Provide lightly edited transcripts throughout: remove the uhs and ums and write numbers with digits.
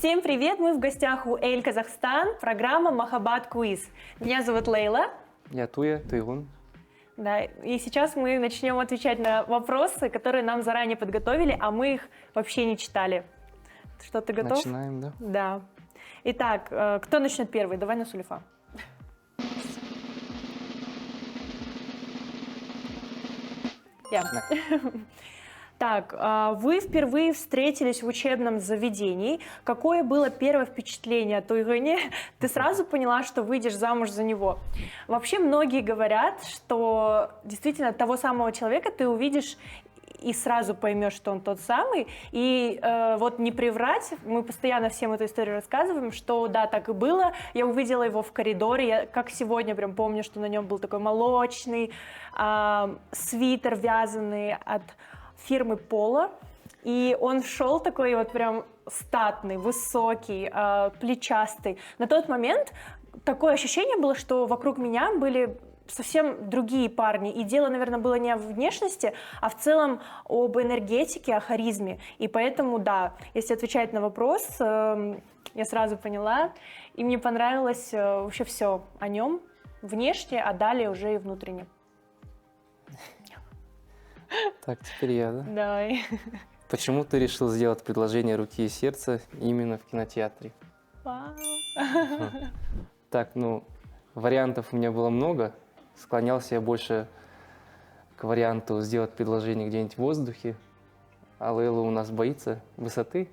Всем привет! Мы в гостях у Эль Казахстан, программа Махаббат Квиз. Меня зовут Лейла. Я Туйгун. Да, и сейчас мы начнем отвечать на вопросы, которые нам заранее подготовили, а мы их вообще не читали. Что, ты готов? Начинаем, да? Да. Итак, кто начнет первый? Давай на Сулейфа. Я. Так, вы впервые встретились в учебном заведении. Какое было первое впечатление о Туйгуне? Ты сразу поняла, что выйдешь замуж за него? Вообще многие говорят, что действительно того самого человека ты увидишь и сразу поймешь, что он тот самый. И вот не приврать, мы постоянно всем эту историю рассказываем, что да, так и было. Я увидела его в коридоре, я как сегодня прям помню, что на нем был такой молочный свитер вязаный от фирмы Пола, и он шел такой вот прям статный, высокий, плечастый. На тот момент такое ощущение было, что вокруг меня были совсем другие парни, и дело, наверное, было не в внешности, а в целом об энергетике, о харизме. И поэтому, да, если отвечать на вопрос, я сразу поняла, и мне понравилось вообще все о нем, внешне, а далее уже и внутренне. Так, теперь я, да? Давай. Почему ты решил сделать предложение руки и сердца именно в кинотеатре? Вау. Так, вариантов у меня было много. Склонялся я больше к варианту сделать предложение где-нибудь в воздухе. А Лейла у нас боится высоты.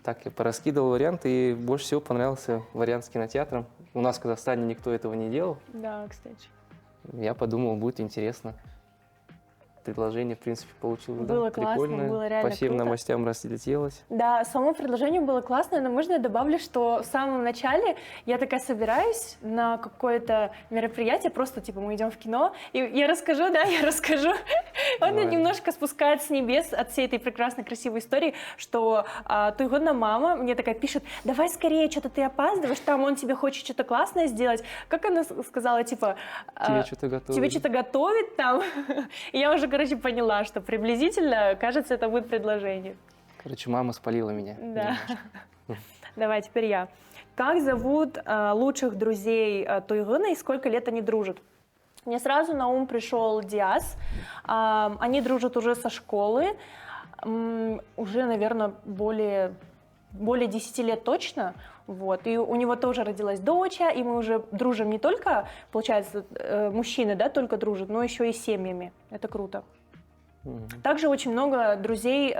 Так я пораскидывал варианты, и больше всего понравился вариант с кинотеатром. У нас в Казахстане никто этого не делал. Да, кстати. Я подумал, будет интересно. Предложение, в принципе, получилось. Было да, классно, прикольное. было реально По всем круто. новостям разлетелось. Да, само предложение было классное, но можно я добавлю, что в самом начале я такая собираюсь на какое-то мероприятие, просто типа мы идем в кино, и я расскажу. Он немножко спускает с небес от всей этой прекрасной, красивой истории, что Туйгунна мама мне такая пишет: давай скорее, что-то ты опаздываешь, там он тебе хочет что-то классное сделать. Как она сказала, типа... Тебе что-то готовит. Тебе что-то готовит там. И я уже, поняла, что приблизительно, кажется, это будет предложение. Мама спалила меня. Да. Давай, теперь я. Как зовут лучших друзей Туйгуна и сколько лет они дружат? Мне сразу на ум пришел Диас. Они дружат уже со школы. Уже, наверное, более 10 лет точно. Вот. И у него тоже родилась дочь, и мы уже дружим не только, получается, мужчины, да, только дружат, но еще и семьями. Это круто. Также очень много друзей,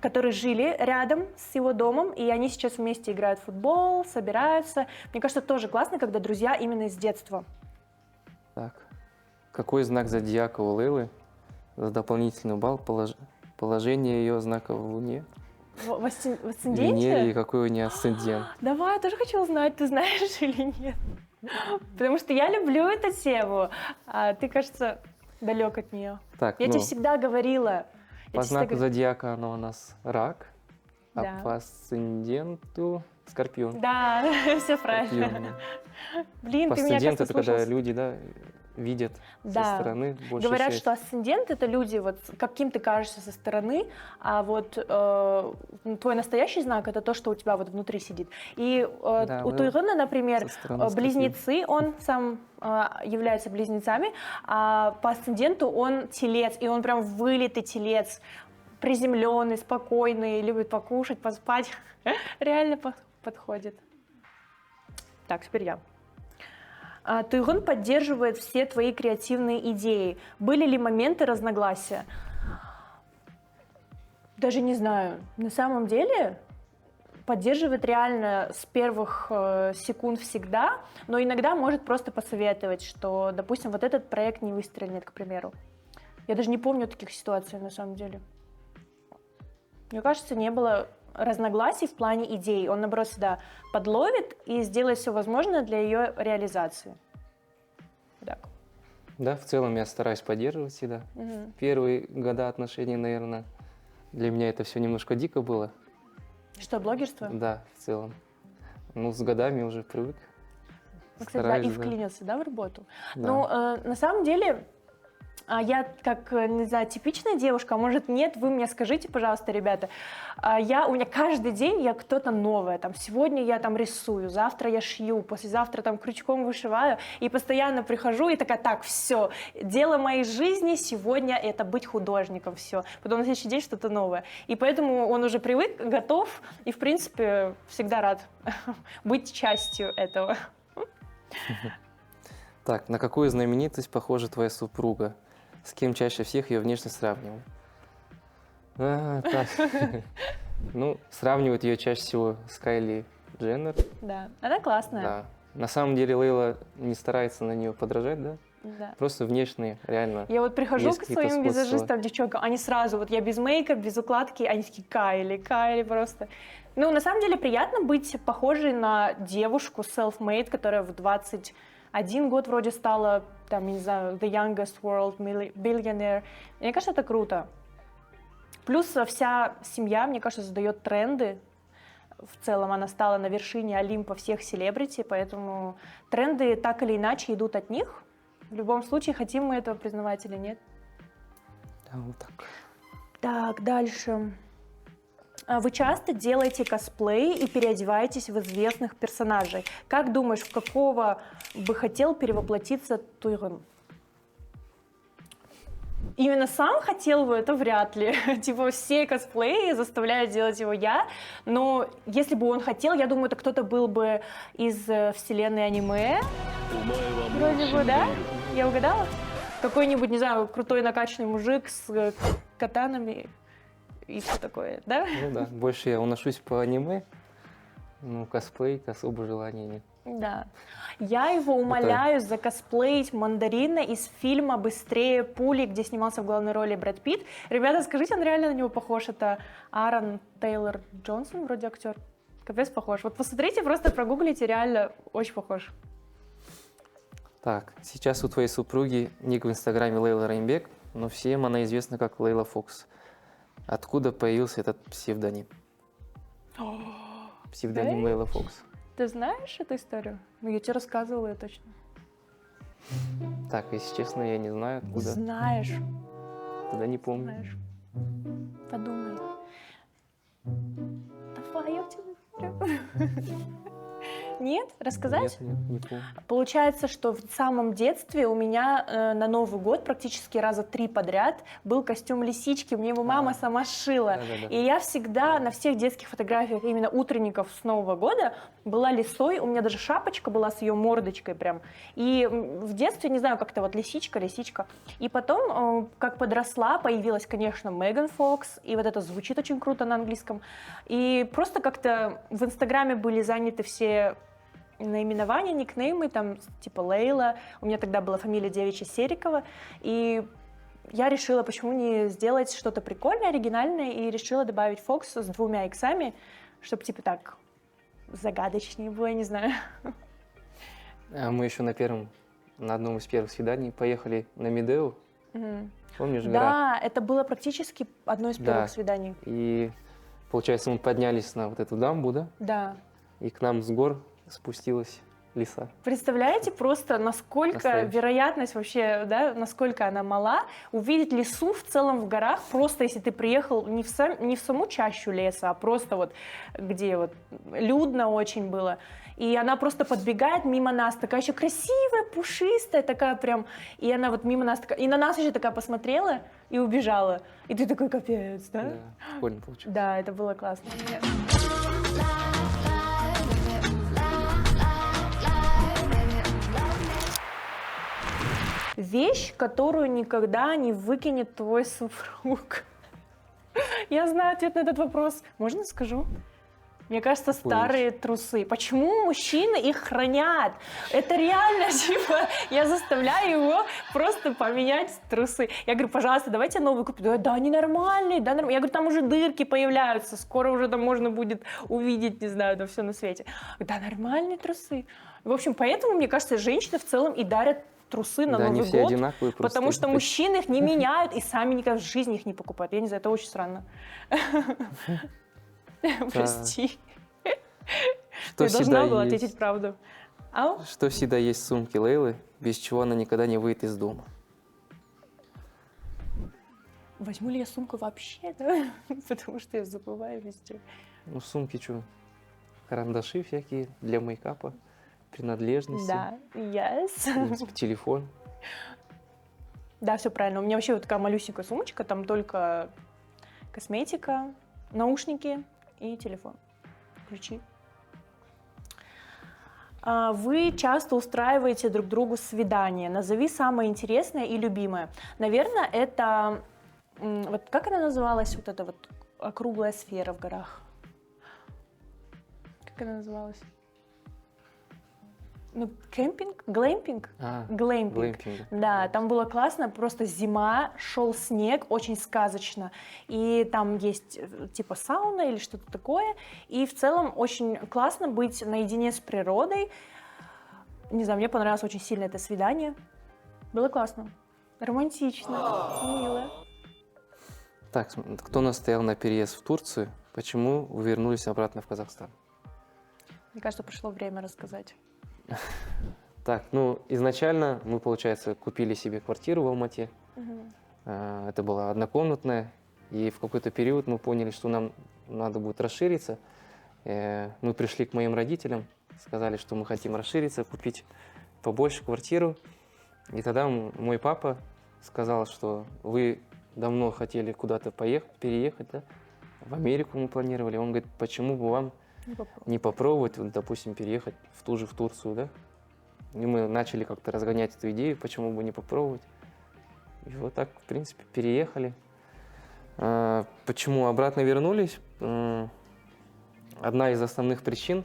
которые жили рядом с его домом, и они сейчас вместе играют в футбол, собираются. Мне кажется, тоже классно, когда друзья именно из детства. Так. Какой знак зодиака у Лейлы? За дополнительный балл положение ее знака в Луне. В асценденте? Венере, и какой у нее асцендент? Давай, я тоже хочу узнать, ты знаешь или нет. Потому что я люблю эту тему, а ты, кажется, далек от нее. Так, я тебе всегда говорила. По знаку зодиака она у нас рак, да. А по асценденту скорпион. Да, все правильно. Блин, по ты меня, асценденту кажется, это когда люди, видят со стороны. Говорят, что асцендент — это люди, вот каким ты кажешься со стороны, а вот твой настоящий знак — это то, что у тебя вот внутри сидит. И у Туйгуна, например, близнецы, он сам является близнецами, а по асценденту он телец, и он прям вылитый телец, приземленный, спокойный, любит покушать, поспать. Реально подходит. Так, теперь я. Туйгун поддерживает все твои креативные идеи. Были ли моменты разногласия? Даже не знаю. На самом деле поддерживает реально с первых секунд всегда, но иногда может просто посоветовать, что, допустим, вот этот проект не выстрелит, к примеру. Я даже не помню таких ситуаций на самом деле. Мне кажется, не было разногласий в плане идей. Он, наоборот, всегда подловит и сделает все возможное для ее реализации. Так. Да, в целом я стараюсь поддерживать всегда. Первые года отношений, наверное, для меня это все немножко дико было. Что, блогерство? Да, в целом. С годами уже привык. Кстати, да, и вклинился, да, в работу. Да. Ну, на самом деле, Я как, не знаю, типичная девушка, а может нет, вы мне скажите, пожалуйста, ребята. У меня каждый день я кто-то новое. Там, сегодня я там рисую, завтра я шью, послезавтра там крючком вышиваю. И постоянно прихожу и такая, так, все, дело моей жизни сегодня это быть художником, все. Потом на следующий день что-то новое. И поэтому он уже привык, готов и, в принципе, всегда рад быть частью этого. Так, на какую знаменитость похожа твоя супруга? С кем чаще всех ее внешне сравнивают? Так. Ну, сравнивают ее чаще всего с Кайли Дженнер. Да, она классная. Да. На самом деле Лейла не старается на нее подражать, да? Да. Просто внешне, реально. Я вот прихожу есть к какие-то своим сходства. визажистам, девчонкам, они сразу, вот я без мейка, без укладки, они такие, Кайли просто. Ну, на самом деле приятно быть похожей на девушку self-made, которая в 21 год вроде стала, там, я не знаю, the youngest world billionaire. Мне кажется, это круто. Плюс вся семья, мне кажется, задает тренды. В целом она стала на вершине Олимпа всех селебрити, поэтому тренды так или иначе идут от них. В любом случае, хотим мы этого признавать или нет. Да, вот так. Так, дальше. Вы часто делаете косплей и переодеваетесь в известных персонажей. Как думаешь, в какого бы хотел перевоплотиться Туйгын? Именно сам хотел бы, это вряд ли. Типа все косплеи заставляют делать его я. Но если бы он хотел, я думаю, это кто-то был бы из вселенной аниме. Вроде бы, да? Я угадала? Какой-нибудь, не знаю, крутой накачанный мужик с катанами и все такое, да? Ну да, больше я уношусь по аниме, ну косплей особо желания нет. Да. Я его умоляю закосплеить мандарина из фильма «Быстрее пули», где снимался в главной роли Брэд Питт. Ребята, скажите, он реально на него похож? Это Аарон Тейлор Джонсон, вроде актер. Капец похож. Вот посмотрите, просто прогуглите, реально очень похож. Так, сейчас у твоей супруги ник в инстаграме Лейла Рейнбек, но всем она известна как Лейла Фокс. Откуда появился этот псевдоним? Псевдоним Лейла Фокс. Ты знаешь эту историю? Ну, я тебе рассказывала ее точно. Так, если честно, я не знаю откуда. Знаешь. Тогда не помню. Знаешь. Подумай. Давай, я в тебя верю. Нет? Рассказать? Нет, не помню. Получается, что в самом детстве у меня на Новый год практически раза 3 подряд был костюм лисички. Мне его мама сама шила. Да-да-да. И я всегда на всех детских фотографиях именно утренников с Нового года была лисой. У меня даже шапочка была с ее мордочкой прям. И в детстве, не знаю, как-то вот лисичка. И потом, как подросла, появилась, конечно, Меган Фокс. И вот это звучит очень круто на английском. И просто как-то в Инстаграме были заняты все наименования, никнеймы, там типа Лейла. У меня тогда была фамилия девичья Серикова. И я решила, почему не сделать что-то прикольное, оригинальное, и решила добавить Фокс с 2 иксами, чтобы типа так загадочнее было, я не знаю. Мы еще на одном из первых свиданий поехали на Медеу. Помнишь, гора? Да, это было практически одно из первых свиданий. И, получается, мы поднялись на вот эту дамбу, да? Да. И к нам с гор спустилась лиса. Представляете просто, насколько Настоящая. вероятность вообще, да, насколько она мала, увидеть лису в целом в горах, просто если ты приехал не в саму чащу леса, а просто вот где вот людно очень было. И она просто подбегает мимо нас, такая еще красивая, пушистая, такая прям, и она вот мимо нас такая, и на нас еще такая посмотрела и убежала. И ты такой, капец, да? Да, прикольно получилось. Да, это было классно. Вещь, которую никогда не выкинет твой супруг. Я знаю ответ на этот вопрос. Можно скажу? Мне кажется, старые трусы. Почему мужчины их хранят? Это реально, типа, я заставляю его просто поменять трусы. Я говорю, пожалуйста, давайте новые купить. Да, они нормальные, да, нормальные. Я говорю, там уже дырки появляются, скоро уже там можно будет увидеть, не знаю, да, все на свете. Да, нормальные трусы. В общем, поэтому, мне кажется, женщины в целом и дарят трусы на Новый не все год, одинаковые, просто потому что мужчины их не меняют и сами никогда в жизни их не покупают. Я не знаю, это очень странно. Прости. Что Я должна была ответить правду. Что всегда есть в сумке Лейлы, без чего она никогда не выйдет из дома? возьму ли я сумку вообще, да? Потому что я забываю везде. Ну, сумки что? Карандаши всякие для мейкапа, принадлежности, Да, yes. в принципе, телефон. Да, все правильно. У меня вообще вот такая малюсенькая сумочка, там только косметика, наушники и телефон. Ключи. Вы часто устраиваете друг другу свидания. Назови самое интересное и любимое. Наверное, это... Вот как она называлась, вот эта вот округлая сфера в горах? Как она называлась? Ну, кемпинг? Глэмпинг? Глэмпинг. Глэмпинг. Да, там было классно, просто зима, шел снег, очень сказочно. И там есть типа сауна или что-то такое. И в целом очень классно быть наедине с природой. Не знаю, мне понравилось очень сильно это свидание. Было классно. Романтично, мило. Так, кто настоял на переезд в Турцию? Почему вы вернулись обратно в Казахстан? Мне кажется, пришло время рассказать. Так, ну, изначально мы, получается, купили себе квартиру в Алмате. Мгм. Это была однокомнатная. И в какой-то период мы поняли, что нам надо будет расшириться. Мы пришли к моим родителям, сказали, что мы хотим расшириться, купить побольше квартиру. И тогда мой папа сказал, что вы давно хотели куда-то переехать, да? В Америку мы планировали. Он говорит, почему бы вам Не попробую. не попробовать, вот, допустим, переехать в Турцию, да? И мы начали как-то разгонять эту идею, почему бы не попробовать. И вот так, в принципе, переехали. Почему обратно вернулись? Одна из основных причин,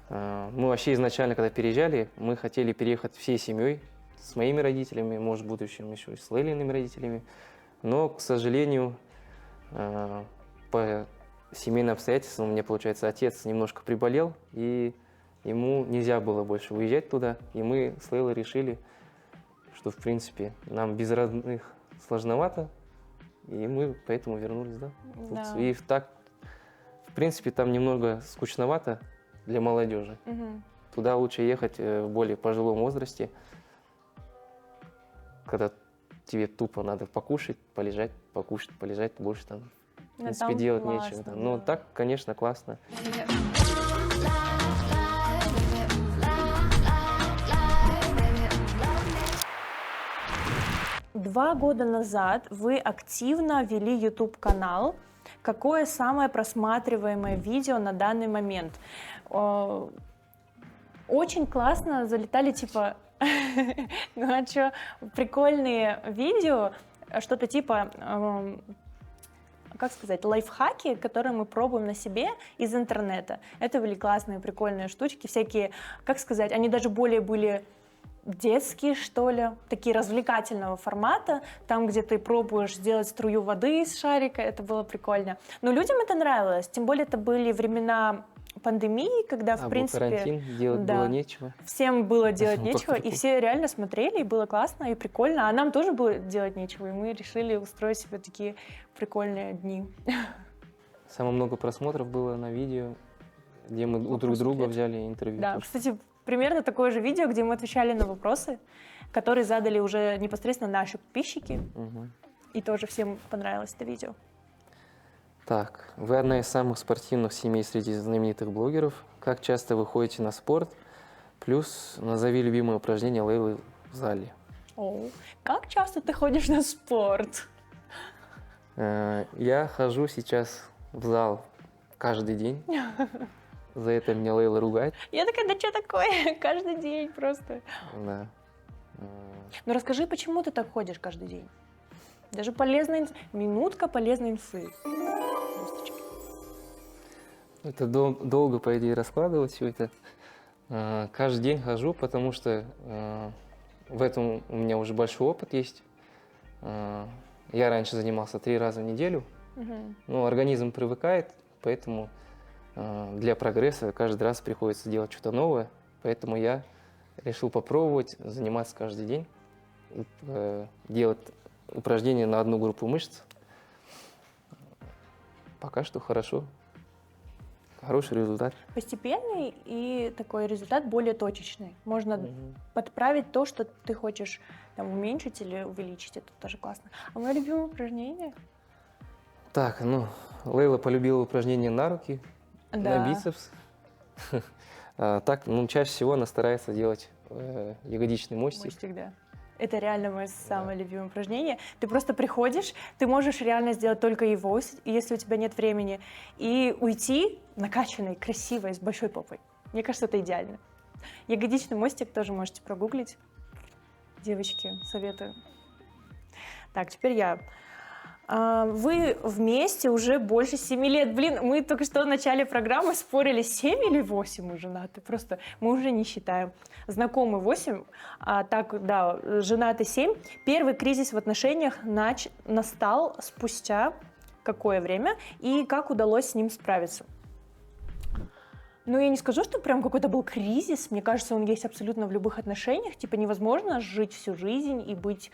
мы вообще изначально, когда переезжали, мы хотели переехать всей семьей, с моими родителями, может, в будущем еще и с Лейлиными родителями. Но, к сожалению, по семейным обстоятельствам, у меня, получается, отец немножко приболел, и ему нельзя было больше уезжать туда. И мы с Лейлой решили, что, в принципе, нам без родных сложновато, и мы поэтому вернулись, да, в Да. Турцию. И так, в принципе, там немного скучновато для молодежи. Мгм. Туда лучше ехать в более пожилом возрасте, когда тебе тупо надо покушать, полежать, покушать, полежать, больше там, в Ну, принципе, там делать классно, нечего. Да. Но да. так, конечно, классно. Два года назад вы активно вели YouTube-канал. Какое самое просматриваемое видео на данный момент? Очень классно залетали, типа, ну а чё, прикольные видео, что-то типа, как сказать, лайфхаки, которые мы пробуем на себе из интернета. Это были классные, прикольные штучки, всякие, как сказать, они даже более были детские, что ли, такие развлекательного формата, там, где ты пробуешь сделать струю воды из шарика, это было прикольно. Но людям это нравилось, тем более это были времена пандемии, когда, в Был принципе, карантин, делать да, было нечего. всем было делать Ну, нечего, и прикол. все реально смотрели, и было классно, и прикольно, а нам тоже было делать нечего, и мы решили устроить себе такие прикольные дни. Самое много просмотров было на видео, где мы у друг Вопросы, друга ответы. взяли интервью. Да, тоже. кстати, примерно такое же видео, где мы отвечали на вопросы, которые задали уже непосредственно наши подписчики, Мгм. и тоже всем понравилось это видео. Так, вы одна из самых спортивных семей среди знаменитых блогеров. Как часто вы ходите на спорт? Плюс назови любимое упражнение Лейлы в зале. О, как часто ты ходишь на спорт? Я хожу сейчас в зал каждый день. За это меня Лейла ругает. Я такая, да что такое? Каждый день просто. Да. Ну расскажи, почему ты так ходишь каждый день? Даже полезная минутка полезной инфы. Это долго, по идее, раскладывать все это. Каждый день хожу, потому что в этом у меня уже большой опыт есть. Я раньше занимался 3 раза в неделю. Мгм. Ну, организм привыкает, поэтому для прогресса каждый раз приходится делать что-то новое. Поэтому я решил попробовать заниматься каждый день, делать упражнения на одну группу мышц. Пока что хорошо. Хороший результат. Постепенный и такой результат более точечный. Можно Мгм. подправить то, что ты хочешь там уменьшить или увеличить, это тоже классно. А мое любимое упражнение? Так, ну, Лейла полюбила упражнения на руки, на бицепс. Так, ну, чаще всего она старается делать ягодичный мостик. Мостик, да. Это реально мое самое любимое упражнение. Ты просто приходишь, ты можешь реально сделать только его, если у тебя нет времени, и уйти накачанной, красивой, с большой попой. Мне кажется, это идеально. Ягодичный мостик тоже можете прогуглить. Девочки, советую. Так, теперь я. Вы вместе уже больше 7 лет. Блин, мы только что в начале программы спорили, 7 или 8 мы женаты. Просто мы уже не считаем. Знакомы 8, так, да, женаты 7. Первый кризис в отношениях настал спустя какое время и как удалось с ним справиться? Ну, я не скажу, что прям какой-то был кризис. Мне кажется, он есть абсолютно в любых отношениях. Типа невозможно жить всю жизнь и быть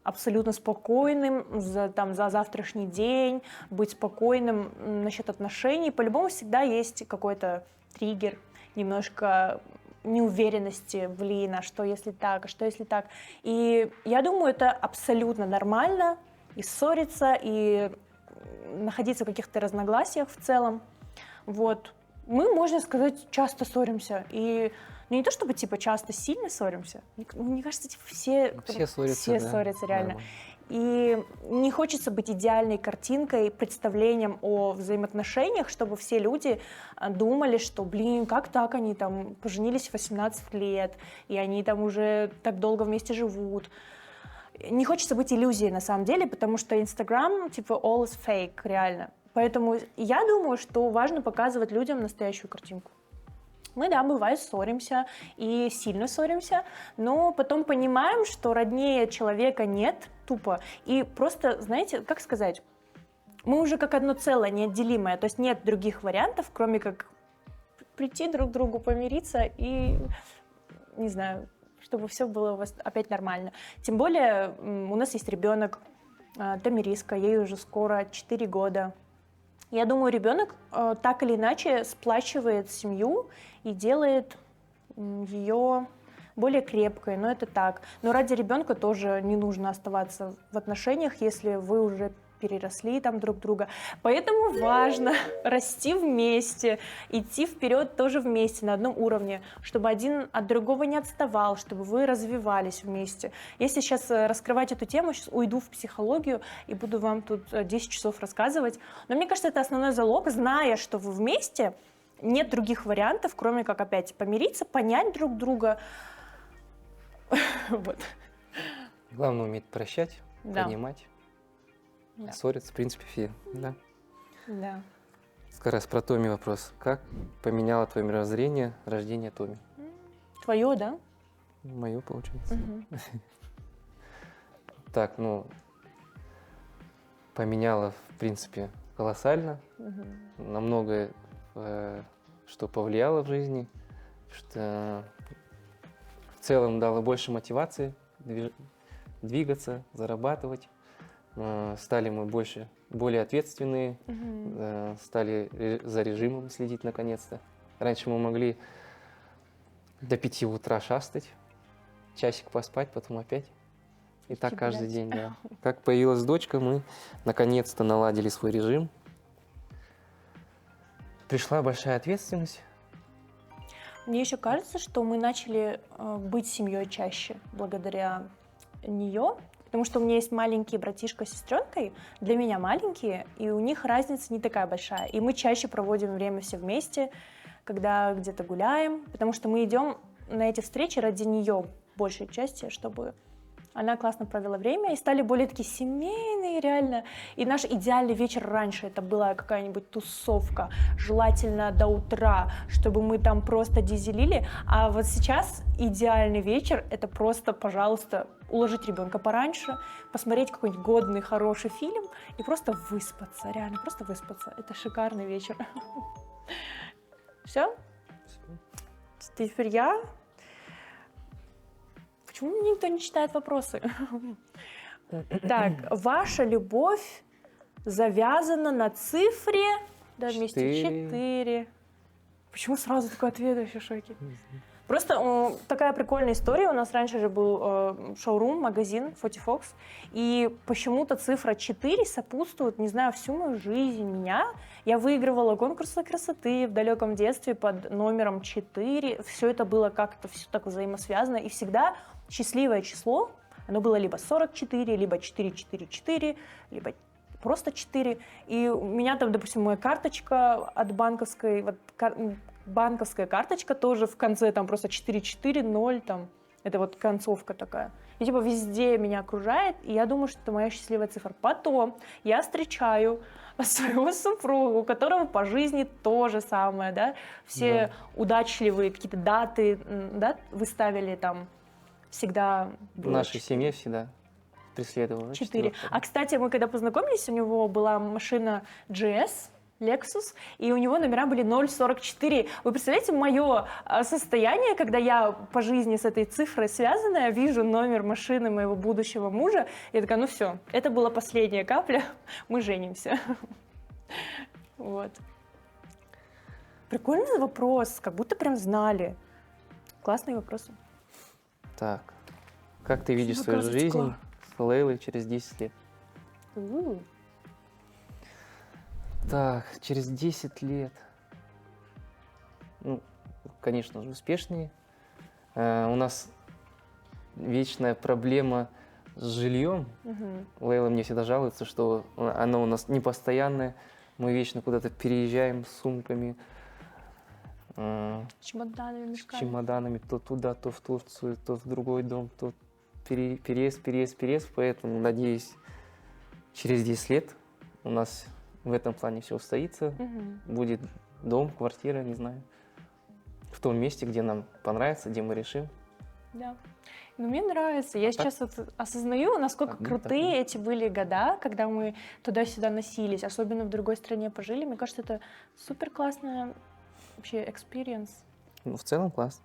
абсолютно спокойным за завтрашний день, быть спокойным насчет отношений. По-любому всегда есть какой-то триггер, немножко неуверенности, блин, а что если так, а что если так. И я думаю, это абсолютно нормально, и ссориться, и находиться в каких-то разногласиях в целом. Вот. Мы, можно сказать, часто ссоримся. И ну, не то чтобы типа часто сильно ссоримся. Мне кажется, типа, все ссорятся, все да, ссорятся реально. нормально. И не хочется быть идеальной картинкой, представлением о взаимоотношениях, чтобы все люди думали, что, блин, как так они там поженились в 18 лет, и они там уже так долго вместе живут. Не хочется быть иллюзией на самом деле, потому что Инстаграм, типа, all is fake, реально. Поэтому я думаю, что важно показывать людям настоящую картинку. Мы, да, бывает ссоримся и сильно ссоримся, но потом понимаем, что роднее человека нет, тупо. И просто, знаете, как сказать, мы уже как одно целое, неотделимое, то есть нет других вариантов, кроме как прийти друг к другу, помириться и, не знаю, чтобы все было у вас опять нормально. Тем более у нас есть ребенок, Тамириска, ей уже скоро 4 года. Я думаю, ребенок так или иначе сплачивает семью и делает ее более крепкой, но это так. Но ради ребенка тоже не нужно оставаться в отношениях, если вы уже переросли там друг друга. Поэтому важно расти вместе, идти вперед тоже вместе, на одном уровне, чтобы один от другого не отставал, чтобы вы развивались вместе. Если сейчас раскрывать эту тему, сейчас уйду в психологию и буду вам тут 10 часов рассказывать. Но мне кажется, это основной залог, зная, что вы вместе, нет других вариантов, кроме как опять помириться, понять друг друга. Вот. Главное уметь прощать, Да. понимать. Да. Ссориться, в принципе, все. Да. Да. Как раз про Томи вопрос. Как поменяло твое мировоззрение рождение Томи? Твое, да? Мое, получается. Мгм. Так, ну, поменяло, в принципе, колоссально. Мгм. На многое, что повлияло в жизни. Что в целом дало больше мотивации двигаться, зарабатывать. Стали мы более ответственные, Мгм. стали за режимом следить наконец-то. Раньше мы могли до 5 утра шастать, часик поспать, потом опять. И так каждый Гулять. день, да. Как появилась дочка, мы наконец-то наладили свой режим. Пришла большая ответственность. Мне еще кажется, что мы начали быть семьей чаще благодаря нее, потому что у меня есть маленькие братишка с сестренкой, для меня маленькие, и у них разница не такая большая. И мы чаще проводим время все вместе, когда где-то гуляем, потому что мы идем на эти встречи ради нее большей части, чтобы она классно провела время, и стали более такие семейные, реально. И наш идеальный вечер раньше это была какая-нибудь тусовка, желательно до утра, чтобы мы там просто дизелили. А вот сейчас идеальный вечер это просто, пожалуйста, уложить ребенка пораньше, посмотреть какой-нибудь годный, хороший фильм и просто выспаться, реально, просто выспаться. Это шикарный вечер. Все? Теперь я. Почему никто не читает вопросы? Так, ваша любовь завязана на цифре, да, вместе 4. Почему сразу такой ответ, я в шоке? Просто такая прикольная история. У нас раньше же был шоурум, магазин Фоти Фокс, и почему-то цифра 4 сопутствует, не знаю, всю мою жизнь меня. Я выигрывала конкурсы красоты в далеком детстве под номером 4. Все это было как-то все так взаимосвязано, и всегда счастливое число, оно было либо 44, либо 444, либо просто 4. И у меня там, допустим, моя карточка от банковской, вот банковская карточка тоже в конце там просто 440, там, это вот концовка такая. И типа везде меня окружает, и я думаю, что это моя счастливая цифра. Потом я встречаю своего супруга, у которого по жизни то же самое, да, все удачливые какие-то даты, да, выставили там всегда. В нашей семье всегда преследовала. 4. А, кстати, мы когда познакомились, у него была машина GS, Lexus, и у него номера были 044. Вы представляете мое состояние, когда я по жизни с этой цифрой связанная, вижу номер машины моего будущего мужа, и я такая, ну все, это была последняя капля, мы женимся. Вот. Прикольный вопрос, как будто прям знали. Классные вопросы. Так, как ты видишь свою Оказывается, жизнь с Лейлой через 10 лет? Так, через 10 лет. Ну, конечно же, успешнее. У нас вечная проблема с жильем. Лейла мне всегда жалуется, что оно у нас непостоянное. Мы вечно куда-то переезжаем с сумками, Чемоданами, с мешками. чемоданами то туда, то в Турцию, то в другой дом, то переезд. Поэтому, надеюсь, через 10 лет у нас в этом плане все устоится. Будет дом, квартира, не знаю, в том месте, где нам понравится, где мы решим. Да. Ну, мне нравится. Я сейчас вот осознаю, насколько крутые эти были года, когда мы туда-сюда носились, особенно в другой стране пожили. Мне кажется, это супер классная вообще experience. Ну, в целом классно.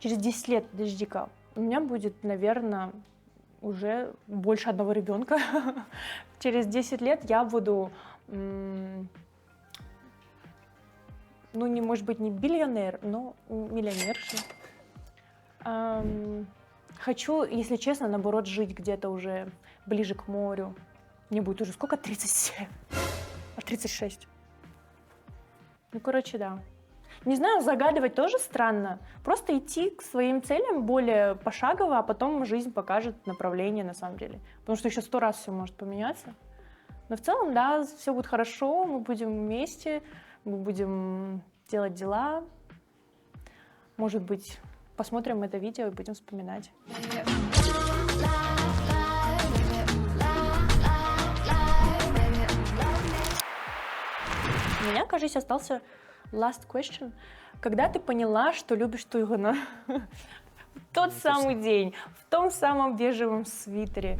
Через 10 лет, подожди-ка, у меня будет, наверное, уже больше одного ребенка. Через 10 лет я буду, ну, не, может быть, не биллионер, но миллионерша. Хочу, если честно, наоборот, жить где-то уже ближе к морю. Мне будет уже сколько? 37? А 36? Ну, короче, да. Не знаю, загадывать тоже странно. Просто идти к своим целям более пошагово, а потом жизнь покажет направление на самом деле. Потому что еще 100 раз все может поменяться. Но в целом, да, все будет хорошо, мы будем вместе, мы будем делать дела. Может быть, посмотрим это видео и будем вспоминать. У меня, кажется, остался last question. Когда ты поняла, что любишь Туйгана? В тот самый день, в том самом бежевом свитере,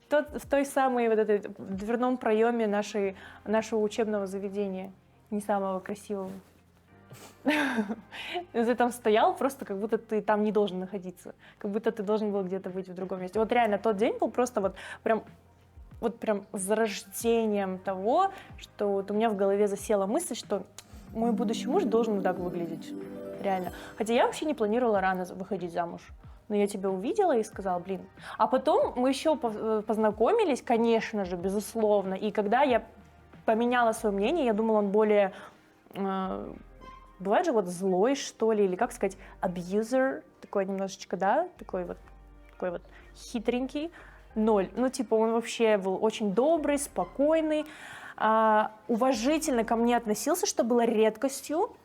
в той самой вот этой дверном проеме нашего учебного заведения, не самого красивого. Ты там стоял просто, как будто ты там не должен находиться, как будто ты должен был где-то быть в другом месте. Вот реально тот день был просто вот прям зарождением того, что вот у меня в голове засела мысль, что мой будущий муж должен вот так выглядеть, реально. Хотя я вообще не планировала рано выходить замуж. Но я тебя увидела и сказала, блин. А потом мы еще познакомились, конечно же, безусловно. И когда я поменяла свое мнение, я думала, он более, бывает же вот злой, что ли, или как сказать, абьюзер, такой немножечко, да, такой вот хитренький. 0. Ну, типа, он вообще был очень добрый, спокойный, уважительно ко мне относился, что было редкостью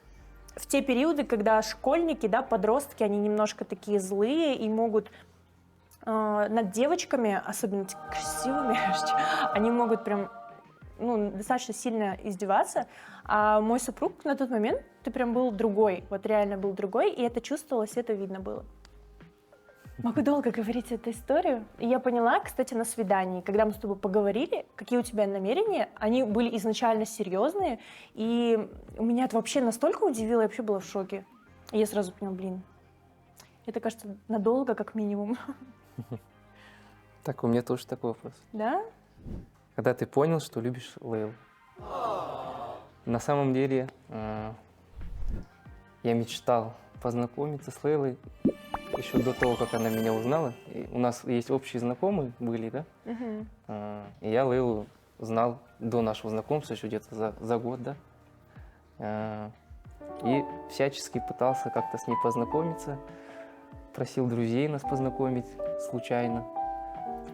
в те периоды, когда школьники, да, подростки, они немножко такие злые и могут над девочками, особенно красивыми, они могут прям, ну, достаточно сильно издеваться. А мой супруг на тот момент, ты прям был другой, вот реально был другой, и это чувствовалось, это видно было. Могу долго говорить эту историю. И я поняла, кстати, на свидании, когда мы с тобой поговорили, какие у тебя намерения, они были изначально серьезные, и меня это вообще настолько удивило, я вообще была в шоке. И я сразу поняла, блин, это, кажется, надолго, как минимум. Так, у меня тоже такой вопрос. Да? Когда ты понял, что любишь Лейлу? На самом деле, я мечтал познакомиться с Лейлой еще до того, как она меня узнала. И у нас есть общие знакомые были, да? Мгм. И я Лейлу знал до нашего знакомства, еще где-то за год, да? И всячески пытался как-то с ней познакомиться, просил друзей нас познакомить случайно.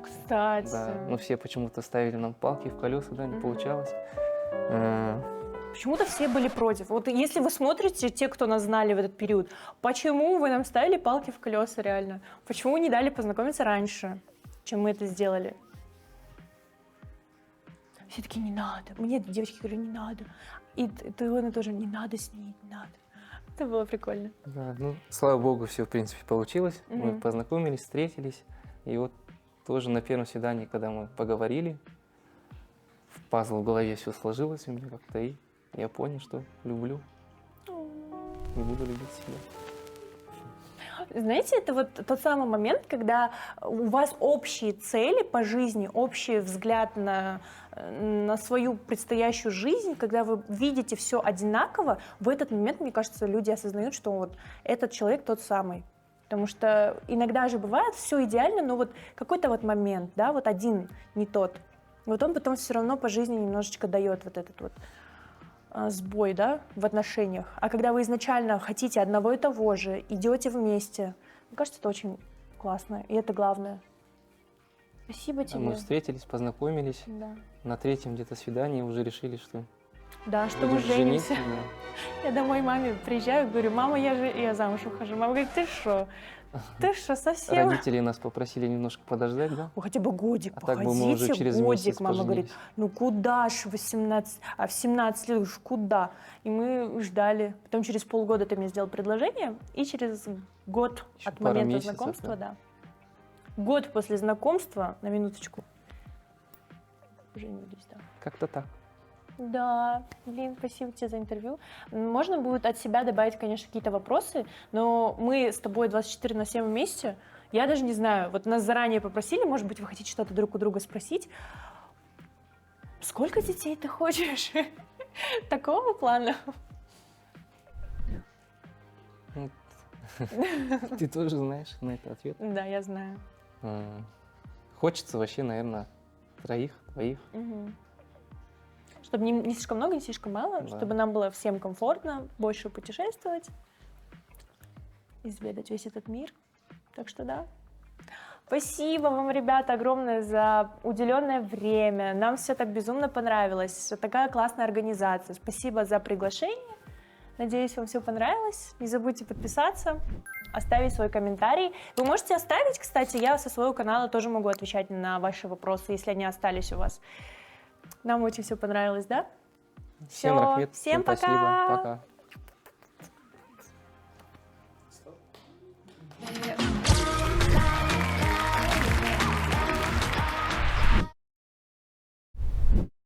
Кстати. Да, но все почему-то ставили нам палки в колеса, да, не Мгм. получалось. Э, Почему-то все были против. Вот если вы смотрите, те, кто нас знали в этот период, почему вы нам ставили палки в колеса реально? Почему не дали познакомиться раньше, чем мы это сделали? Все таки не надо. Мне девочки говорят, не надо. И ты тоже не надо с ней, не надо. Это было прикольно. Да, ну, слава богу, все, в принципе, получилось. Мы Мгм. познакомились, встретились. И вот тоже на первом свидании, когда мы поговорили, в пазл в голове все сложилось у меня как-то, и я понял, что люблю и буду любить себя. Знаете, это вот тот самый момент, когда у вас общие цели по жизни, общий взгляд на свою предстоящую жизнь, когда вы видите все одинаково, в этот момент, мне кажется, люди осознают, что вот этот человек тот самый. Потому что иногда же бывает все идеально, но вот какой-то вот момент, да, вот один не тот. Вот он потом все равно по жизни немножечко дает вот этот вот сбой, да, в отношениях. А когда вы изначально хотите одного и того же, идете вместе, мне кажется, это очень классно, и это главное. Спасибо А тебе. мы встретились, познакомились. Да. На третьем где-то свидании уже решили, что Да, что мы будем женимся. жениться. Да. Я домой маме приезжаю, говорю, мама, я замуж ухожу. Мама говорит, ты что? Ты что, совсем? Родители нас попросили немножко подождать, да? Ну, хотя бы годик, А так бы мы уже погодите, через годик. месяц Мама говорит, поженились. ну куда ж 18, а в 17 лет уж куда? И мы ждали. Потом через полгода ты мне сделал предложение, и через год Еще от пару момента месяцев, знакомства, да. да. Год после знакомства, на минуточку, женились, да. Как-то так. Да, блин, спасибо тебе за интервью. Можно будет от себя добавить, конечно, какие-то вопросы, но мы с тобой 24/7 вместе. Я даже не знаю, вот нас заранее попросили, может быть, вы хотите что-то друг у друга спросить. Сколько детей ты хочешь? Такого плана? Ну, Ты тоже знаешь на это ответ. Да, я знаю. Хочется вообще, наверное, троих, двоих. Чтобы не слишком много, не слишком мало, Да. чтобы нам было всем комфортно, больше путешествовать, изведать весь этот мир. Так что да. Спасибо вам, ребята, огромное за уделенное время. Нам все так безумно понравилось. Такая классная организация. Спасибо за приглашение. Надеюсь, вам все понравилось. Не забудьте подписаться, оставить свой комментарий. Вы можете оставить, кстати, я со своего канала тоже могу отвечать на ваши вопросы, если они остались у вас. Нам очень все понравилось, да? Всем Всё, рахмет, всем спасибо, пока! пока.